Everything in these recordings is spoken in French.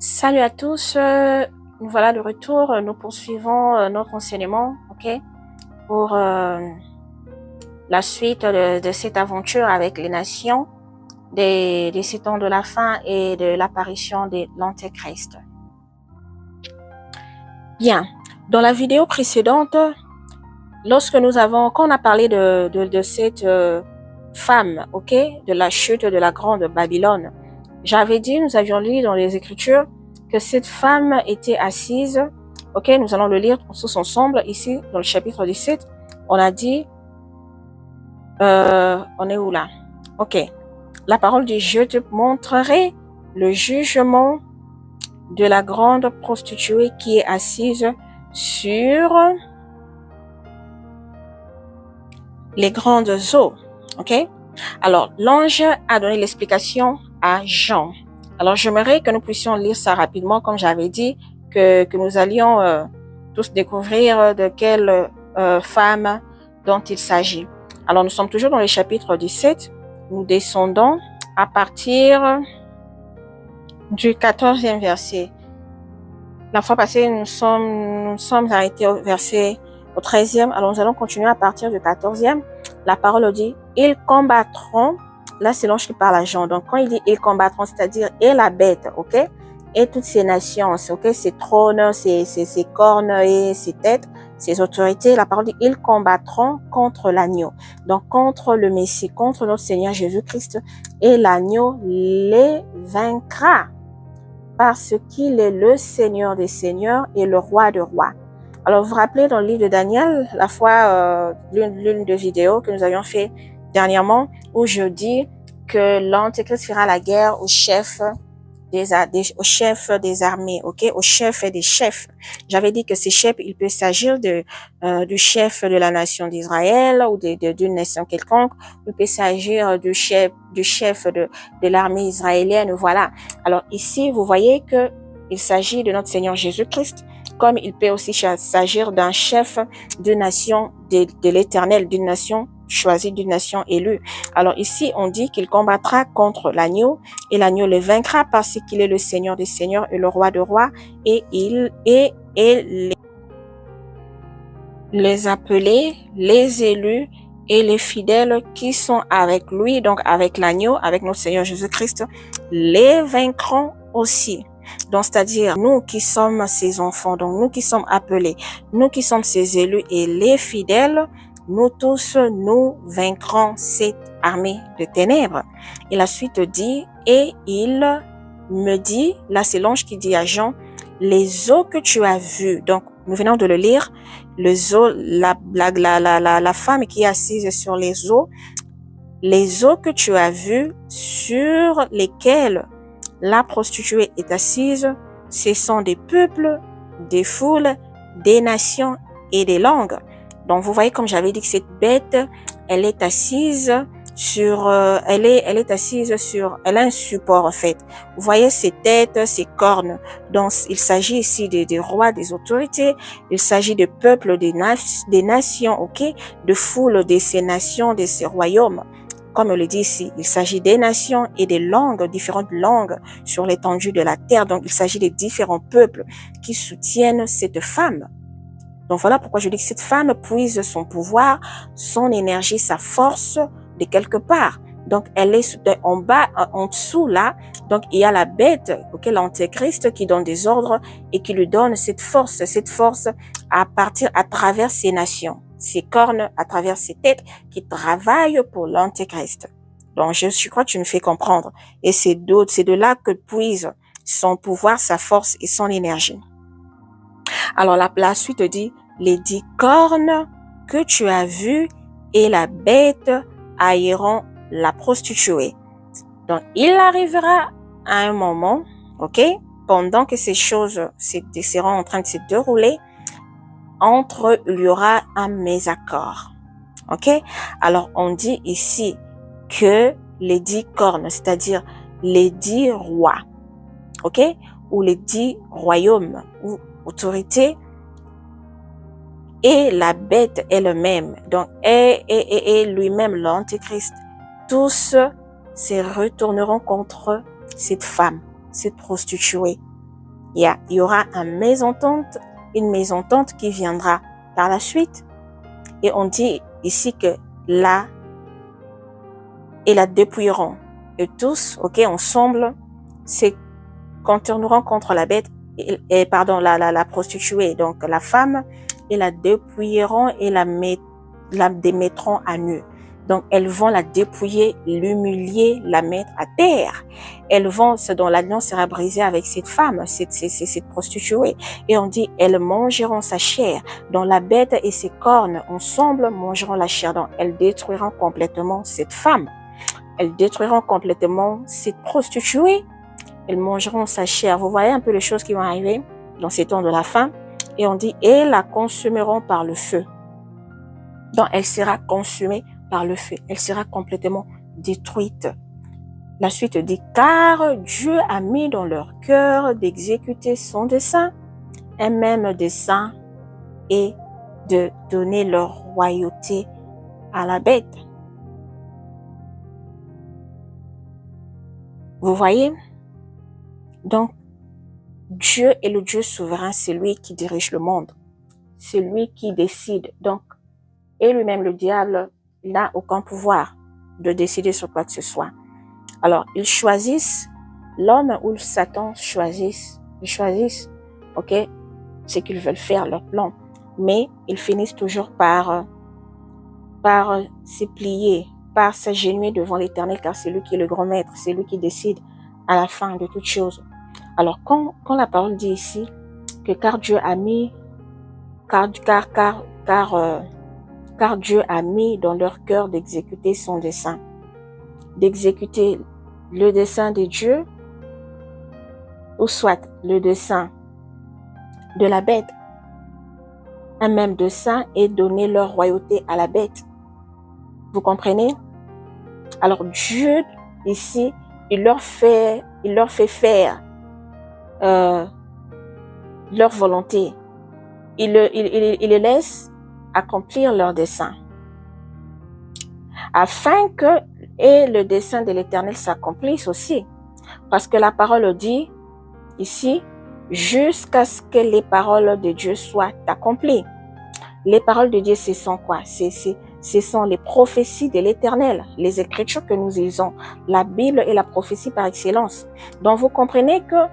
Salut à tous, nous voilà de retour, nous poursuivons notre enseignement, ok, pour la suite de cette aventure avec les nations, des 7 ans de la fin et de l'apparition de l'Antéchrist. Bien, dans la vidéo précédente, quand on a parlé de cette femme, ok, de la chute de la grande Babylone, j'avais dit, nous avions lu dans les Écritures que cette femme était assise. Ok, nous allons le lire tous ensemble ici dans le chapitre 17. On a dit, on est où là? Ok, la parole dit, je te montrerai le jugement de la grande prostituée qui est assise sur les grandes eaux. Ok, alors l'ange a donné l'explication à Jean. Alors, j'aimerais que nous puissions lire ça rapidement, comme j'avais dit, que nous allions tous découvrir de quelle femme dont il s'agit. Alors, nous sommes toujours dans le chapitre 17. Nous descendons à partir du 14e verset. La fois passée, nous sommes arrêtés au verset au 13e. Alors, nous allons continuer à partir du 14e. La parole dit, ils combattront. Là, c'est l'ange qui parle à Jean. Donc, quand il dit « ils combattront », c'est-à-dire « et la bête », ok, et toutes ces nations, ok, ces trônes, ces cornes et ces têtes, ces autorités, la parole dit « ils combattront contre l'agneau ». Donc, contre le Messie, contre notre Seigneur Jésus-Christ, et l'agneau les vaincra parce qu'il est le Seigneur des seigneurs et le roi de rois. Alors, vous vous rappelez dans le livre de Daniel, la fois, l'une des vidéos que nous avions fait dernièrement, où je dis que l'Antéchrist fera la guerre au chef des armées, ok, au chef des chefs. J'avais dit que ces chefs, il peut s'agir du chef de la nation d'Israël ou d'une nation quelconque. Il peut s'agir du chef de l'armée israélienne. Voilà. Alors ici, vous voyez que il s'agit de notre Seigneur Jésus-Christ, comme il peut aussi s'agir d'un chef d'une nation de l'Éternel, d'une nation choisie, d'une nation élue. Alors ici, on dit qu'il combattra contre l'agneau et l'agneau le vaincra parce qu'il est le Seigneur des seigneurs et le roi de rois et les appelés, les élus et les fidèles qui sont avec lui, donc avec l'agneau, avec notre Seigneur Jésus-Christ, les vaincront aussi. Donc, c'est-à-dire nous qui sommes ses enfants, donc nous qui sommes appelés, nous qui sommes ses élus et les fidèles, nous tous, nous vaincrons cette armée de ténèbres. Et la suite dit, et il me dit, là c'est l'ange qui dit à Jean, les eaux que tu as vues, donc nous venons de le lire, les eaux, la femme qui est assise sur les eaux que tu as vues sur lesquelles la prostituée est assise, ce sont des peuples, des foules, des nations et des langues. Donc, vous voyez, comme j'avais dit que cette bête, elle est assise sur, elle a un support, en fait. Vous voyez ses têtes, ses cornes. Donc, il s'agit ici des rois, des autorités. Il s'agit des peuples, des nations, ok? De foules de ces nations, de ces royaumes. Comme on le dit ici, il s'agit des nations et des langues, différentes langues sur l'étendue de la terre. Donc, il s'agit des différents peuples qui soutiennent cette femme. Donc, voilà pourquoi je dis que cette femme puise son pouvoir, son énergie, sa force de quelque part. Donc, elle est en bas, en dessous là. Donc, il y a la bête, ok, l'Antéchrist qui donne des ordres et qui lui donne cette force à travers ces nations, ces cornes, à travers ces têtes qui travaillent pour l'Antéchrist. Donc, je crois que tu me fais comprendre. Et c'est de là que puise son pouvoir, sa force et son énergie. Alors, la suite dit, les 10 cornes que tu as vues et la bête haïront la prostituée. Donc, il arrivera à un moment, ok, pendant que ces choses seront en train de se dérouler, entre eux, il y aura un mésaccord. Ok? Alors, on dit ici que les 10 cornes, c'est-à-dire les 10 rois, ok? Ou les 10 royaumes ou autorités, et la bête elle-même, donc, et lui-même, l'Antéchrist, tous se retourneront contre cette femme, cette prostituée. il y aura une mésentente qui viendra par la suite. Et on dit ici que là, et la dépouilleront. Et tous, ensemble, se contourneront contre la bête, la prostituée, donc la femme, et la dépouilleront et la démettront à nu. Donc, elles vont la dépouiller, l'humilier, la mettre à terre. Elles vont, ce dont l'alliance sera brisée avec cette femme, cette prostituée. Et on dit, elles mangeront sa chair. Donc, la bête et ses cornes, ensemble, mangeront la chair. Donc, elles détruiront complètement cette femme. Elles détruiront complètement cette prostituée. Elles mangeront sa chair. Vous voyez un peu les choses qui vont arriver dans ces temps de la fin. Et on dit, et la consumeront par le feu. Donc, elle sera consumée par le feu. Elle sera complètement détruite. La suite dit, car Dieu a mis dans leur cœur d'exécuter son dessein, un même dessein, et de donner leur royauté à la bête. Vous voyez? Donc, Dieu est le Dieu souverain, c'est lui qui dirige le monde. C'est lui qui décide. Donc, et lui-même, le diable, il n'a aucun pouvoir de décider sur quoi que ce soit. Alors, ils choisissent, l'homme ou le Satan choisissent, ce qu'ils veulent faire, leur plan. Mais ils finissent toujours par se plier, par s'agenouiller devant l'Éternel, car c'est lui qui est le grand maître, c'est lui qui décide à la fin de toutes choses. Alors, quand la parole dit ici que car Dieu a mis dans leur cœur d'exécuter son dessein, d'exécuter le dessein de Dieu, ou soit le dessein de la bête, un même dessein, et donner leur royauté à la bête. Vous comprenez? Alors Dieu, ici, il leur fait faire leur volonté. Il les laisse accomplir leur dessein. Afin que le dessein de l'Éternel s'accomplisse aussi. Parce que la parole dit ici, jusqu'à ce que les paroles de Dieu soient accomplies. Les paroles de Dieu, ce sont quoi? Ce sont les prophéties de l'Éternel, les écritures que nous lisons. La Bible est la prophétie par excellence. Donc vous comprenez que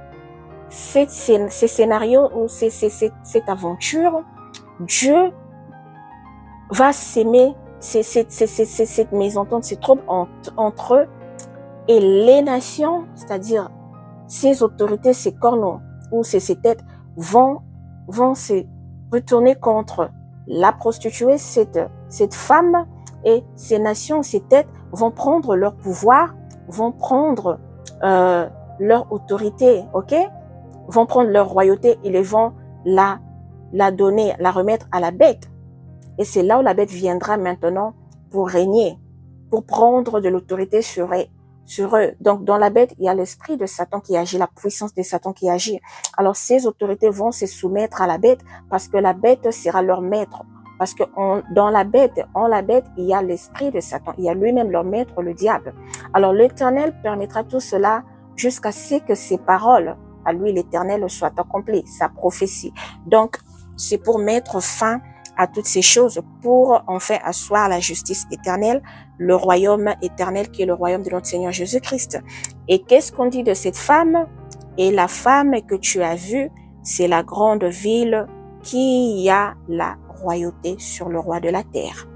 ces scénarios ou cette aventure, Dieu va s'aimer cette mésentente, ces troubles entre eux et les nations, c'est-à-dire ces autorités, ces cornes ou ces têtes vont se retourner contre la prostituée, cette femme, et ces nations, ces têtes vont prendre leur pouvoir, vont prendre leur autorité, vont prendre leur royauté et les vont la donner, la remettre à la bête. Et c'est là où la bête viendra maintenant pour régner, pour prendre de l'autorité sur eux. Donc, dans la bête, il y a l'esprit de Satan qui agit, la puissance de Satan qui agit. Alors, ces autorités vont se soumettre à la bête parce que la bête sera leur maître. Parce que en la bête, il y a l'esprit de Satan. Il y a lui-même leur maître, le diable. Alors, l'Éternel permettra tout cela jusqu'à ce que ses paroles, à lui, l'Éternel, soient accomplies, sa prophétie. Donc, c'est pour mettre fin à toutes ces choses, pour enfin asseoir la justice éternelle, le royaume éternel qui est le royaume de notre Seigneur Jésus-Christ. Et qu'est-ce qu'on dit de cette femme? Et la femme que tu as vue, c'est la grande ville qui a la royauté sur le roi de la terre.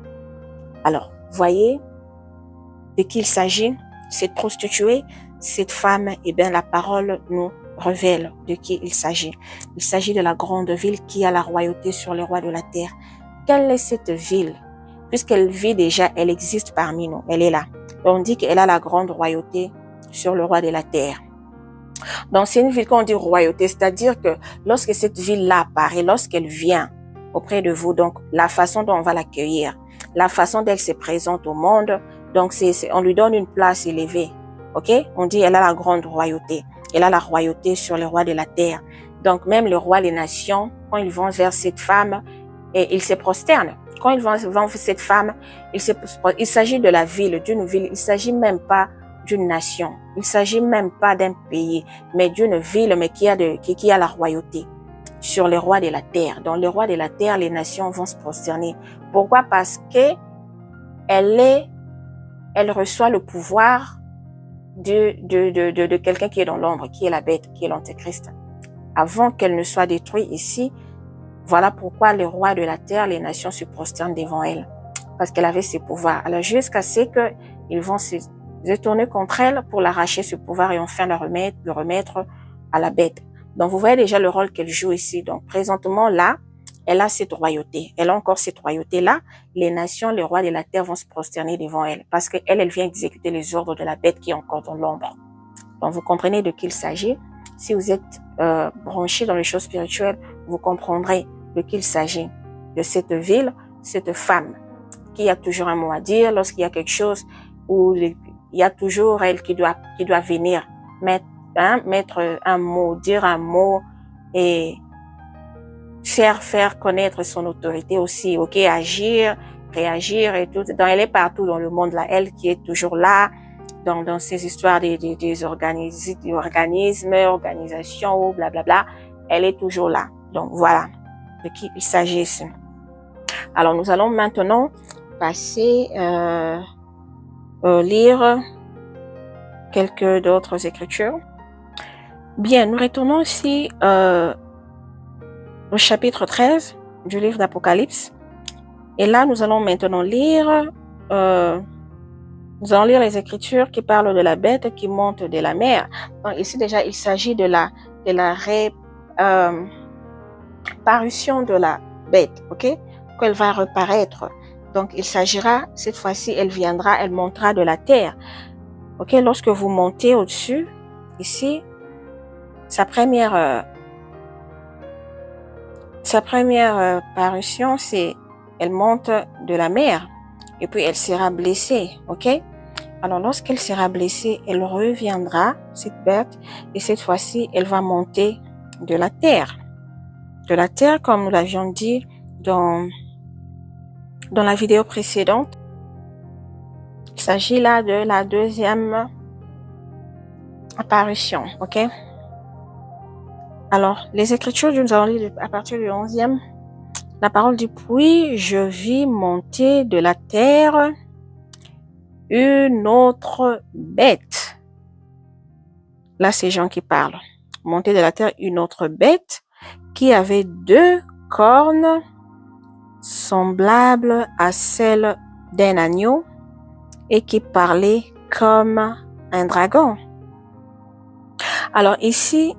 Alors, voyez de qui il s'agit? Cette prostituée, cette femme, eh bien la parole nous révèle de qui il s'agit. Il s'agit de la grande ville qui a la royauté sur le roi de la terre. Quelle est cette ville? Puisqu'elle vit déjà, elle existe parmi nous, elle est là. On dit qu'elle a la grande royauté sur le roi de la terre. Donc c'est une ville qu'on dit royauté, c'est-à-dire que lorsque cette ville-là apparaît, lorsqu'elle vient auprès de vous, donc la façon dont on va l'accueillir, la façon dont elle se présente au monde, donc on lui donne une place élevée, On dit elle a la grande royauté. Elle a la royauté sur le roi de la terre. Donc même le roi des nations, quand ils vont vers cette femme, et ils se prosternent. Quand ils vont vers cette femme, il s'agit de la ville, d'une ville. Il s'agit même pas d'une nation. Il ne s'agit même pas d'un pays, mais d'une ville, mais qui a la royauté sur les rois de la terre. Donc, les rois de la terre, les nations vont se prosterner. Pourquoi? Parce que elle reçoit le pouvoir de quelqu'un qui est dans l'ombre, qui est la bête, qui est l'antéchrist. Avant qu'elle ne soit détruite ici, voilà pourquoi les rois de la terre, les nations se prosternent devant elle. Parce qu'elle avait ses pouvoirs. Alors, jusqu'à ce qu'ils vont se tourner contre elle pour l'arracher ce pouvoir et enfin le remettre à la bête. Donc, vous voyez déjà le rôle qu'elle joue ici. Donc, présentement, là, elle a cette royauté. Elle a encore cette royauté-là. Les nations, les rois de la terre vont se prosterner devant elle. Parce qu'elle, elle vient exécuter les ordres de la bête qui est encore dans l'ombre. Donc, vous comprenez de qui il s'agit. Si vous êtes branché dans les choses spirituelles, vous comprendrez de qui il s'agit. De cette ville, cette femme qui a toujours un mot à dire lorsqu'il y a quelque chose où il y a toujours elle qui doit venir mettre un mot, dire un mot et faire connaître son autorité aussi, ok, agir, réagir et tout. Donc, elle est partout dans le monde là, elle qui est toujours là, dans ces histoires des organismes, organisations, blablabla, elle est toujours là. Donc, voilà de qui il s'agit ici. Alors, nous allons maintenant passer lire quelques d'autres écritures. Bien, nous retournons ici au chapitre 13 du livre d'Apocalypse. Et là, nous allons maintenant lire les écritures qui parlent de la bête qui monte de la mer. Donc, ici, déjà, il s'agit de la parution de la bête, ok? Qu'elle va reparaître. Donc, il s'agira, cette fois-ci, elle viendra, elle montera de la terre. Ok? Lorsque vous montez au-dessus, ici, sa première parution, c'est elle monte de la mer et puis elle sera blessée, ok? Alors, lorsqu'elle sera blessée, elle reviendra, cette bête, et cette fois-ci, elle va monter de la terre. De la terre, comme nous l'avions dit dans la vidéo précédente. Il s'agit là de la deuxième apparition, ok? Alors, les écritures, nous allons lire à partir du 11e. La parole dit, puis je vis monter de la terre une autre bête. Là, c'est Jean qui parle. Monter de la terre une autre bête qui avait 2 cornes semblables à celles d'un agneau et qui parlait comme un dragon. Alors ici,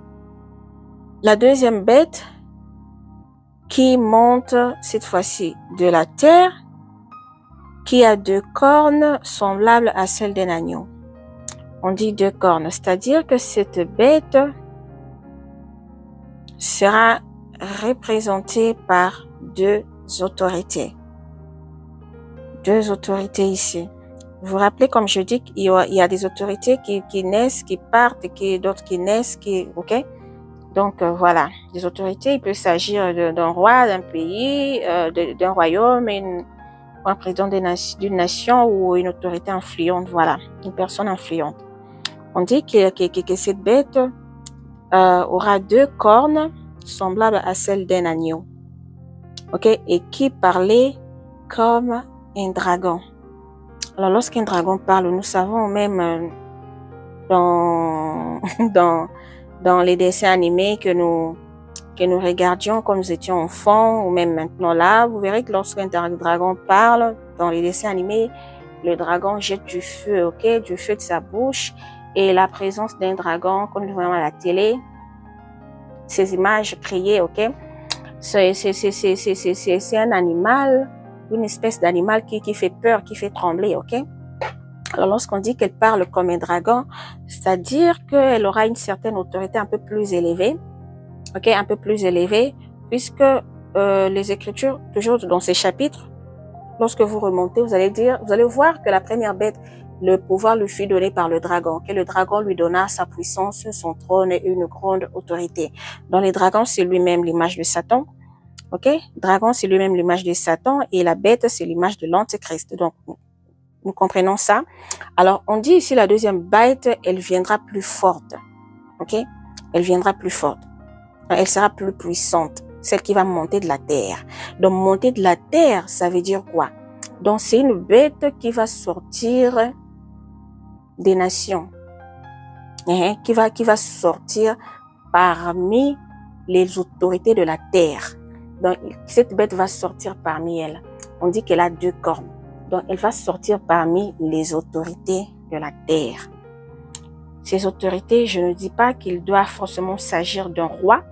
la deuxième bête qui monte cette fois-ci de la terre, qui a 2 cornes semblables à celles d'un agneau. On dit 2 cornes, c'est-à-dire que cette bête sera représentée par 2 autorités. 2 autorités ici. Vous vous rappelez, comme je dis, il y a des autorités qui naissent, qui partent, d'autres qui naissent, ok? Donc, voilà. Les autorités, il peut s'agir d'un roi, d'un pays, d'un royaume, un président d'une nation ou une autorité influente, voilà. Une personne influente. On dit que cette bête aura 2 cornes semblables à celles d'un agneau. Ok? Et qui parlait comme un dragon. Alors, lorsqu'un dragon parle, nous savons même dans les dessins animés que nous regardions quand nous étions enfants, ou même maintenant là, vous verrez que lorsqu'un dragon parle, dans les dessins animés, le dragon jette du feu, ok? Du feu de sa bouche. Et la présence d'un dragon, comme nous voyons à la télé, ces images créées, ok? C'est un animal, une espèce d'animal qui fait peur, qui fait trembler, ok? Alors, lorsqu'on dit qu'elle parle comme un dragon, c'est-à-dire qu'elle aura une certaine autorité un peu plus élevée, ok? Un peu plus élevée, puisque les Écritures, toujours dans ces chapitres, lorsque vous remontez, vous allez voir que la première bête, le pouvoir lui fut donné par le dragon, que le dragon lui donna sa puissance, son trône et une grande autorité. Donc, le dragon, c'est lui-même l'image de Satan. Ok? Dragon, c'est lui-même l'image de Satan et la bête, c'est l'image de l'antéchrist. Donc, Nous comprenons ça? Alors, on dit ici la deuxième bête, elle viendra plus forte. OK? Elle viendra plus forte. Elle sera plus puissante. Celle qui va monter de la terre. Donc, monter de la terre, ça veut dire quoi? Donc, c'est une bête qui va sortir des nations. Qui va sortir parmi les autorités de la terre. Donc, cette bête va sortir parmi elles. On dit qu'elle a 2 cornes. Donc, elle va sortir parmi les autorités de la terre. Ces autorités, je ne dis pas qu'il doit forcément s'agir d'un roi,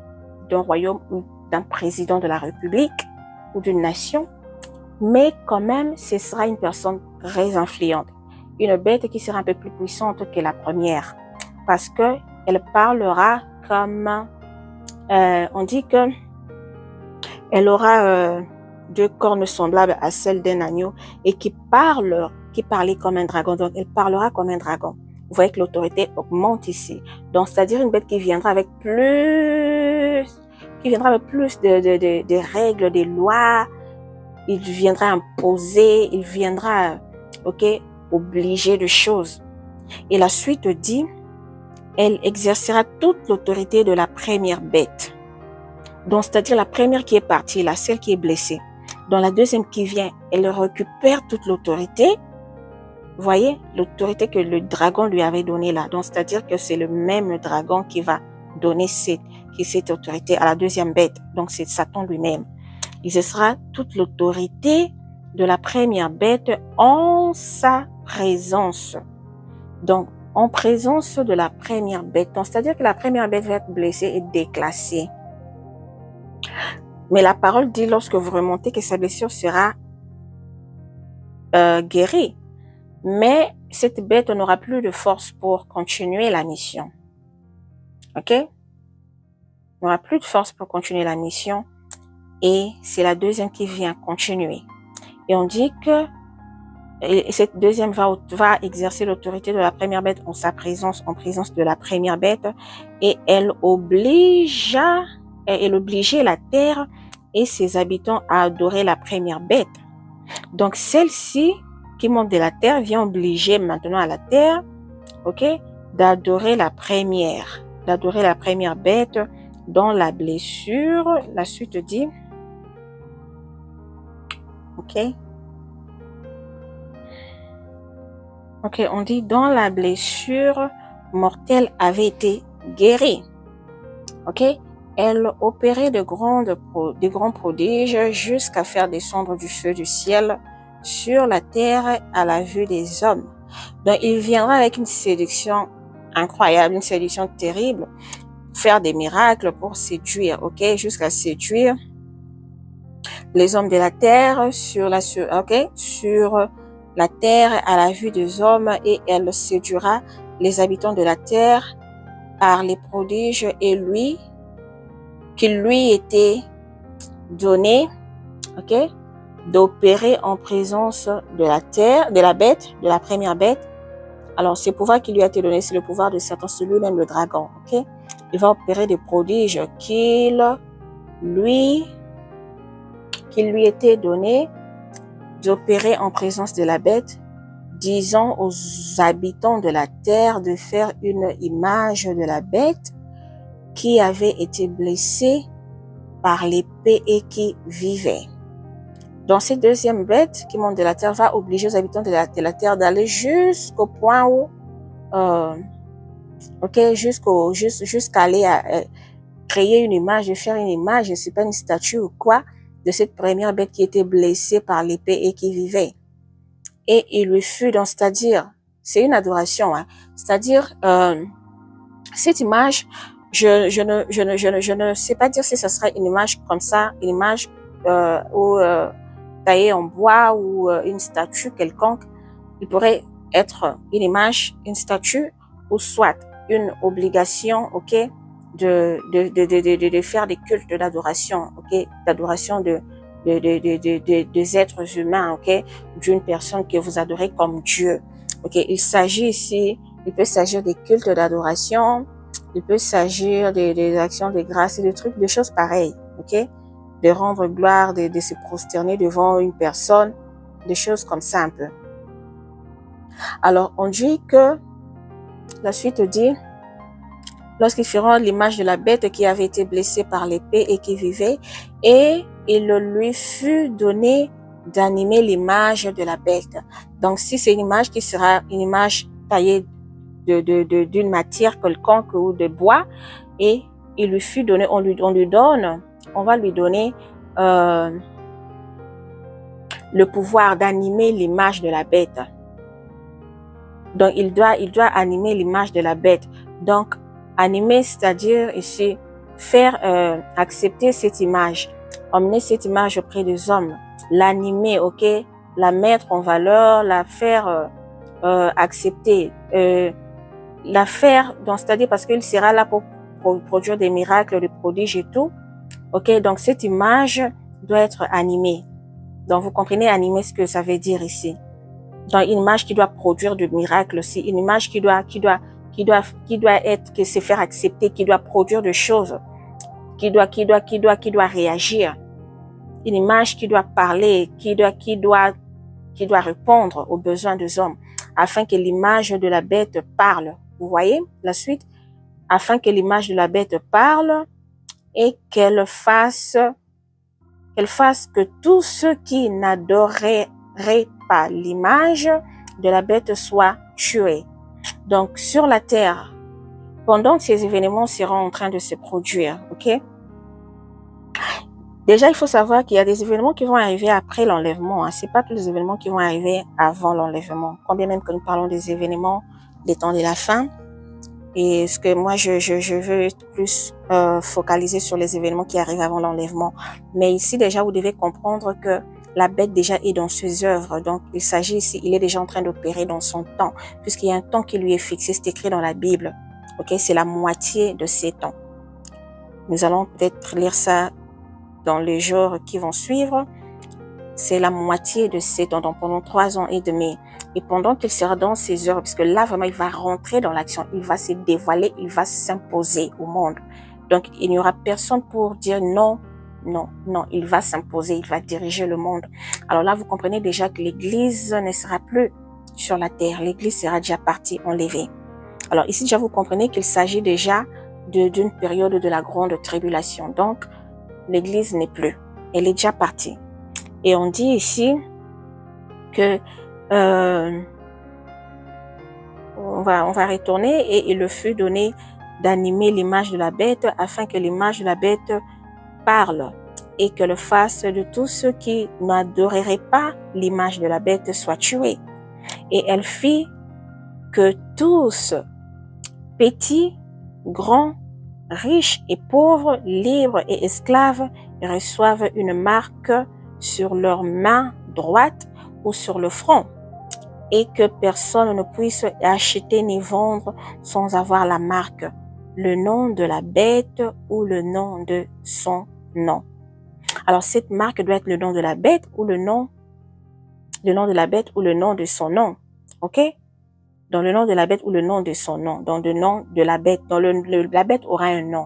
d'un royaume ou d'un président de la République ou d'une nation, mais quand même, ce sera une personne très influente. Une bête qui sera un peu plus puissante que la première, parce que elle parlera comme, on dit que elle aura 2 cornes semblables à celles d'un agneau et qui parlait comme un dragon. Donc, elle parlera comme un dragon. Vous voyez que l'autorité augmente ici. Donc, c'est-à-dire une bête qui viendra avec plus de règles, des lois. Il viendra imposer, il viendra, obliger de choses. Et la suite dit, elle exercera toute l'autorité de la première bête. Donc, c'est-à-dire la première qui est partie, là, celle qui est blessée. Dans la deuxième qui vient, elle récupère toute l'autorité. Vous voyez, l'autorité que le dragon lui avait donnée là. Donc, c'est-à-dire que c'est le même dragon qui va donner cette autorité à la deuxième bête. Donc, c'est Satan lui-même. Il sera toute l'autorité de la première bête en sa présence. Donc, en présence de la première bête. Donc, c'est-à-dire que la première bête va être blessée et déclassée. Mais la parole dit lorsque vous remontez que sa blessure sera guérie. Mais cette bête n'aura plus de force pour continuer la mission. OK? N'aura plus de force pour continuer la mission. Et c'est la deuxième qui vient continuer. Et on dit que cette deuxième va exercer l'autorité de la première bête en sa présence, en présence de la première bête. Et elle obligeait la terre et ses habitants à adorer la première bête. Donc, celle-ci qui monte de la terre vient obliger maintenant à la terre, d'adorer la première bête dans la blessure. La suite dit, on dit dans la blessure mortelle avait été guérie. Elle opérait de grands prodiges jusqu'à faire descendre du feu du ciel sur la terre à la vue des hommes. Donc, il viendra avec une séduction incroyable, une séduction terrible, faire des miracles pour séduire, jusqu'à séduire les hommes de la terre sur la terre à la vue des hommes, et elle séduira les habitants de la terre par les prodiges qui lui était donné, d'opérer en présence de la terre, de la première bête. Alors, ce pouvoir qui lui a été donné, c'est le pouvoir de Satan, c'est lui-même le dragon, Il va opérer des prodiges qui lui était donné d'opérer en présence de la bête, disant aux habitants de la terre de faire une image de la bête qui avait été blessée par l'épée et qui vivait. Donc, cette deuxième bête qui monte de la terre va obliger les habitants de la terre d'aller jusqu'au point où, jusqu'à aller créer une image, de faire une image, je ne sais pas, une statue ou quoi, de cette première bête qui était blessée par l'épée et qui vivait. Et il lui fut, donc, c'est-à-dire, c'est une adoration, c'est-à-dire, cette image, je ne sais pas dire si ça sera une image comme ça, une image taillée en bois ou une statue quelconque. Il pourrait être une image, une statue, ou soit une obligation, de faire des cultes d'adoration, d'adoration des êtres humains, d'une personne que vous adorez comme Dieu. Il s'agit ici, il peut s'agir des cultes d'adoration, il peut s'agir des actions de grâce et des choses pareilles, de rendre gloire, de se prosterner devant une personne, des choses comme ça un peu. Alors, on dit que, la suite dit, lorsqu'ils feront l'image de la bête qui avait été blessée par l'épée et qui vivait, et il lui fut donné d'animer l'image de la bête. Donc, si c'est une image qui sera une image taillée d'une matière quelconque ou de bois, et il lui fut donné, on va lui donner le pouvoir d'animer l'image de la bête. Donc, il doit animer l'image de la bête. Donc, animer, c'est-à-dire ici, faire accepter cette image, emmener cette image auprès des hommes, l'animer, ok, la mettre en valeur, la faire accepter, la faire, donc c'est-à-dire parce qu'il sera là pour produire des miracles, des prodiges et tout, ok, donc cette image doit être animée. Donc vous comprenez animer ce que ça veut dire ici. Donc une image qui doit produire de miracles aussi, une image qui doit être, qui se faire accepter, qui doit produire de choses, qui doit réagir, une image qui doit parler, qui doit répondre aux besoins des hommes, afin que l'image de la bête parle. Vous voyez la suite? Afin que l'image de la bête parle et qu'elle fasse que tous ceux qui n'adoreraient pas l'image de la bête soient tués. Donc, sur la terre, pendant que ces événements seront en train de se produire, ok? Déjà, il faut savoir qu'il y a des événements qui vont arriver après l'enlèvement. Hein. C'est pas tous les événements qui vont arriver avant l'enlèvement. Combien même que nous parlons des événements des temps de la fin. Et ce que moi, je veux plus focaliser sur les événements qui arrivent avant l'enlèvement. Mais ici, déjà, vous devez comprendre que la bête déjà est dans ses œuvres. Donc, il s'agit ici, il est déjà en train d'opérer dans son temps, puisqu'il y a un temps qui lui est fixé, c'est écrit dans la Bible. Ok, c'est la moitié de ces temps. Nous allons peut-être lire ça dans les jours qui vont suivre. C'est la moitié de ces temps, donc pendant 3 ans et demi. Et pendant qu'il sera dans ses œuvres, parce que là, vraiment, il va rentrer dans l'action, il va se dévoiler, il va s'imposer au monde. Donc, il n'y aura personne pour dire non, non, non, il va s'imposer, il va diriger le monde. Alors là, vous comprenez déjà que l'Église ne sera plus sur la terre, l'Église sera déjà partie, enlevée. Alors ici, déjà, vous comprenez qu'il s'agit déjà d'une période de la grande tribulation. Donc, l'Église n'est plus, elle est déjà partie. Et on dit ici que on va retourner et il le fut donné d'animer l'image de la bête afin que l'image de la bête parle et que le face de tous ceux qui n'adoreraient pas l'image de la bête soit tué. Et elle fit que tous, petits, grands, riches et pauvres, libres et esclaves, reçoivent une marque sur leur main droite ou sur le front, et que personne ne puisse acheter ni vendre sans avoir la marque, le nom de la bête ou le nom de son nom. Alors cette marque doit être le nom de la bête ou le nom de la bête ou le nom de son nom. Ok? Dans le nom de la bête ou le nom de son nom. Dans le nom de la bête. La bête aura un nom.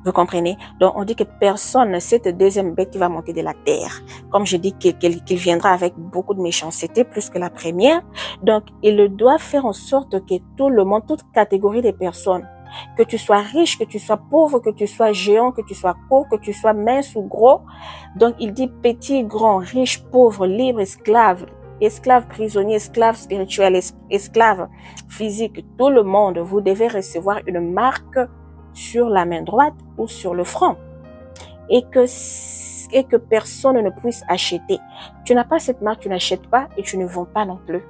Vous comprenez? Donc, on dit que personne, cette deuxième bête qui va monter de la terre, comme je dis qu'il viendra avec beaucoup de méchanceté, plus que la première. Donc, il doit faire en sorte que tout le monde, toute catégorie de personnes, que tu sois riche, que tu sois pauvre, que tu sois géant, que tu sois court, que tu sois mince ou gros. Donc, il dit petit, grand, riche, pauvre, libre, esclave, prisonnier, esclave spirituel, esclave physique, tout le monde, vous devez recevoir une marque sur la main droite ou sur le front et que personne ne puisse acheter. Tu n'as pas cette marque, tu n'achètes pas et tu ne vends pas non plus.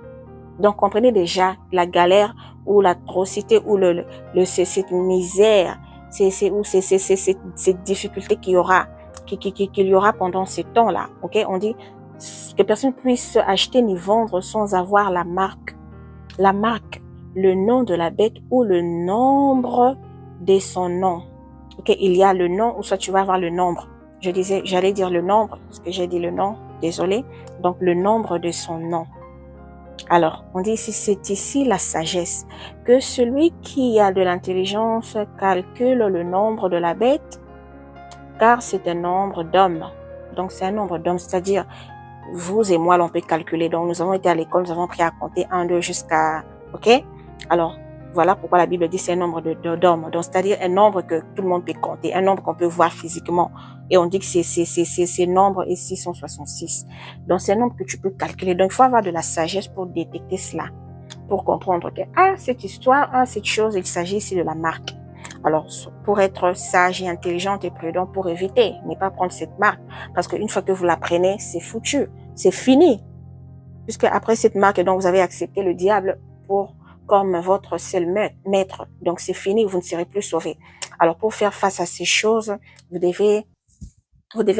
Donc comprenez déjà la galère ou l'atrocité ou cette misère, cette difficulté qu'il y aura pendant ce temps-là. Ok, on dit que personne ne puisse acheter ni vendre sans avoir la marque, le nom de la bête ou le nombre de son nom. Ok, il y a le nom ou soit tu vas avoir le nombre. J'allais dire le nombre parce que j'ai dit le nom, désolé. Donc le nombre de son nom. Alors, on dit ici, c'est ici la sagesse, que celui qui a de l'intelligence calcule le nombre de la bête, car c'est un nombre d'hommes. Donc c'est un nombre d'hommes, c'est-à-dire vous et moi, on peut calculer. Donc, nous avons été à l'école, nous avons appris à compter 1, 2 jusqu'à... OK? Alors, voilà pourquoi la Bible dit c'est un nombre d'hommes. Donc, c'est-à-dire un nombre que tout le monde peut compter, un nombre qu'on peut voir physiquement. Et on dit que ces nombres ici sont 66. Donc, c'est un nombre que tu peux calculer. Donc, il faut avoir de la sagesse pour détecter cela, pour comprendre que, cette histoire, cette chose, il s'agit ici de la marque. Alors, pour être sage et intelligente et prudent, pour éviter, ne pas prendre cette marque. Parce qu'une fois que vous la prenez, c'est foutu. C'est fini. Puisque après cette marque, donc, vous avez accepté le diable comme votre seul maître. Donc, c'est fini, vous ne serez plus sauvé. Alors, pour faire face à ces choses, vous devez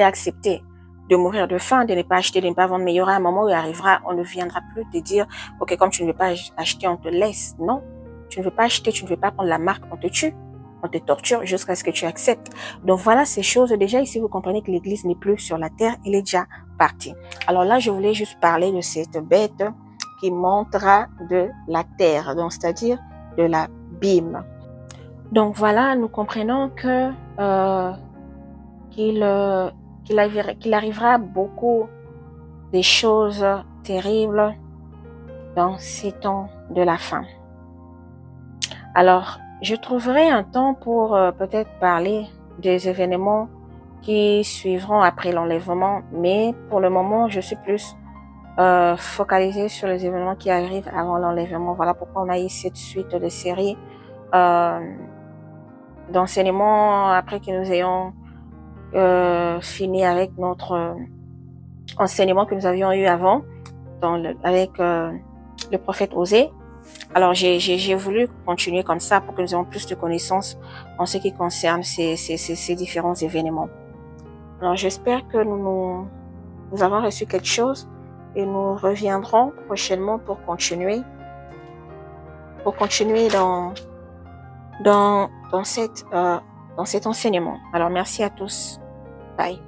accepter de mourir de faim, de ne pas acheter, de ne pas vendre. Mais il y aura un moment où il arrivera, on ne viendra plus te dire, OK, comme tu ne veux pas acheter, on te laisse. Non, tu ne veux pas acheter, tu ne veux pas prendre la marque, on te tue. On te torture jusqu'à ce que tu acceptes. Donc voilà ces choses. Déjà ici, vous comprenez que l'Église n'est plus sur la terre, elle est déjà partie. Alors là, je voulais juste parler de cette bête qui montera de la terre, donc c'est-à-dire de l'abîme. Donc voilà, nous comprenons que qu'il arrivera beaucoup de choses terribles dans ces temps de la fin. Alors, je trouverai un temps pour peut-être parler des événements qui suivront après l'enlèvement, mais pour le moment, je suis plus focalisée sur les événements qui arrivent avant l'enlèvement. Voilà pourquoi on a eu cette suite de séries d'enseignements après que nous ayons fini avec notre enseignement que nous avions eu avant avec le prophète Osée. Alors, j'ai voulu continuer comme ça pour que nous ayons plus de connaissances en ce qui concerne ces différents événements. Alors, j'espère que nous avons reçu quelque chose et nous reviendrons prochainement pour continuer dans cet enseignement. Alors, merci à tous. Bye.